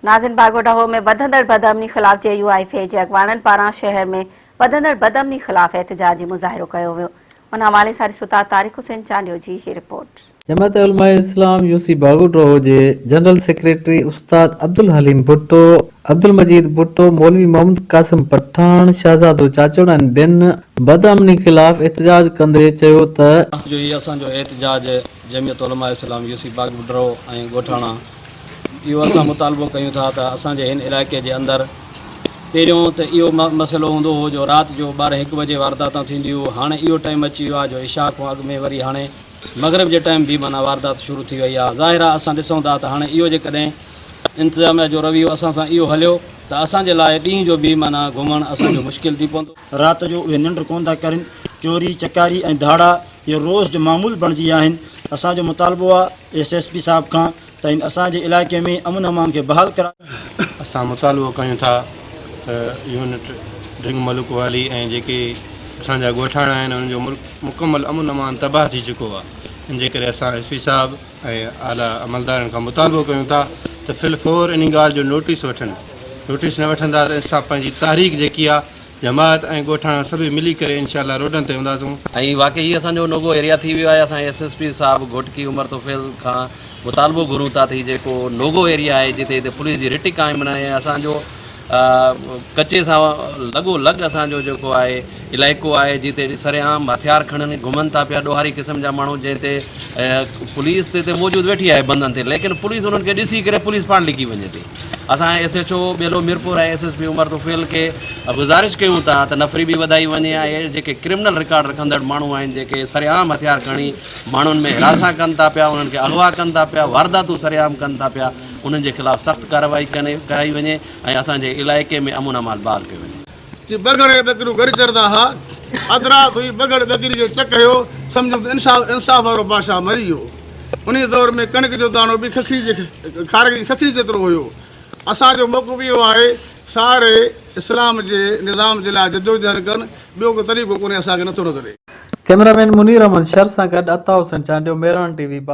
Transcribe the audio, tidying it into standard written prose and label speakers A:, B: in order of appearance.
A: नाज़िन बागोडाहो में वधंदड़ बदअमनी ख़िलाफ़ JUIF जे अॻवाननि पारां शहर में वधंदड़ बदअमनी ख़िलाफ़ एहतजाजी मुज़ाहिरो कयो वियो। उन हवाले सां रिसोता तारिक हुसैन चांडियो जी ही रिपोर्ट।
B: जमात उलमा इस्लाम UC बागोडाहो जे जनरल सेक्रेटरी उस्ताद अब्दुल हलीम भुट्टो, अब्दुल मजीद भुट्टो, मौलवी मोहम्मद कासिम पठान, शहजादो चाचोड़ ऐं ॿियनि बदअमनी ख़िलाफ़ एहतजाज कंदे चयो त
C: जो ये असांजो एहतजाज जमियत उलमा इस्लाम UC बागोडाहो ऐं ॻोठाणा इहो असां मुतालबो कयूं था त असांजे हिन इलाइक़े जे अंदरि पहिरियों त इहो मसइलो हूंदो हो जो राति जो 12-1 बजे वारदातूं थींदियूं। हाणे इहो टाइम अची वियो आहे जो इशा खां अॻु में वरी हाणे मग़रिब जे टाइम बि माना वारदात शुरू थी वई आहे। ज़ाहिर आहे असां ॾिसूं था त हाणे इहो जेकॾहिं इंतिज़ामिया जो रवैयो असां सां इहो हलियो त असांजे लाइ ॾींहं जो बि माना घुमणु असांजो मुश्किल थी पवंदो।
D: राति जो उहे निंड कोन था कनि, चोरी चकारी ऐं धाड़ा इहो रोज़ जो मामूल बणिजी विया आहिनि। असांजो मुतालबो आहे SSP साहिब खां त इन असांजे इलाइक़े में अमन अमान खे बहाल करा।
E: असां मुतालबो कयूं था त यूनिट ड्रिंग मुल्क वाली ऐं जेके असांजा ॻोठाणा आहिनि उन्हनि जो मुकमल अमन अमान तबाह थी चुको आहे। इन जे करे असां SP साहिब ऐं आला अमलदारनि खां मुतालबो कयूं था त फिलफोर इन ॻाल्हि जो नोटिस वठनि। नोटिस न वठंदा त असां पंहिंजी तारीख़ जेकी आहे जमात ऐं ॻोठाणा सभई मिली करे इंशाअल्लाह रोडनि ते हूंदासूं।
C: ऐं वाक़ई असांजो नोगो एरिया थी वियो आहे। असां SSP साहिब घोटकी उमर तोफ़ैल खां मुतालबो घुरूं था थी जेको नोगो एरिया आहे जिते हिते पुलिस जी रिटी क़ाइमु न आहे। असांजो कचे सां लॻोलॻि असांजो जेको आहे इलाइक़ो आहे जिते सरेआम हथियार खणनि घुमनि था पिया ॾोहारी क़िस्म जा माण्हू जंहिं ते पुलिस ते मौजूदु वेठी आहे बंधनि ते, लेकिन पुलिस उन्हनि खे ॾिसी करे पुलिस पाण लिकी वञे थी। असां SHO ॿेलो मीरपुर ऐं SSP उमर तोफ़ैल खे गुज़ारिश कयूं था त नफ़री बि वधाई वञे ऐं जेके क्रिमिनल रिकॉर्ड रखंदड़ माण्हू आहिनि जेके सरेआम हथियार खणी माण्हुनि में हिरासा कनि था पिया, उन्हनि खे अगवा कनि था पिया, वारदातूं सरेआम कनि था पिया, उन्हनि जे ख़िलाफ़ु सख़्तु कार्रवाई कराई वञे ऐं असांजे इलाइक़े में अमन अमान बहाल कयो वञे।
F: बगड़ ॿकरियूं गॾु चढ़ंदा हुआ, अदराक हुई बगड़ ॿकरी जो चक हुयो, सम्झो इंसाफ़ वारो बादशाह मरी वियो। उन दौर में कणिक जो दाणो बि खारक जी खखड़ी जेतिरो हुयो। असांजो मौक़िफ़ इहो आहे सारे इस्लाम जे निज़ाम जे लाइ जदोजहद कनि, ॿियो को तरीक़ो कोन्हे असांखे नथो नज़र अचे।
B: कैमरामैन मुनीर अहमद शर सां गॾु अता हुसैन चांडियो, मेहरान TV बागोडाहो।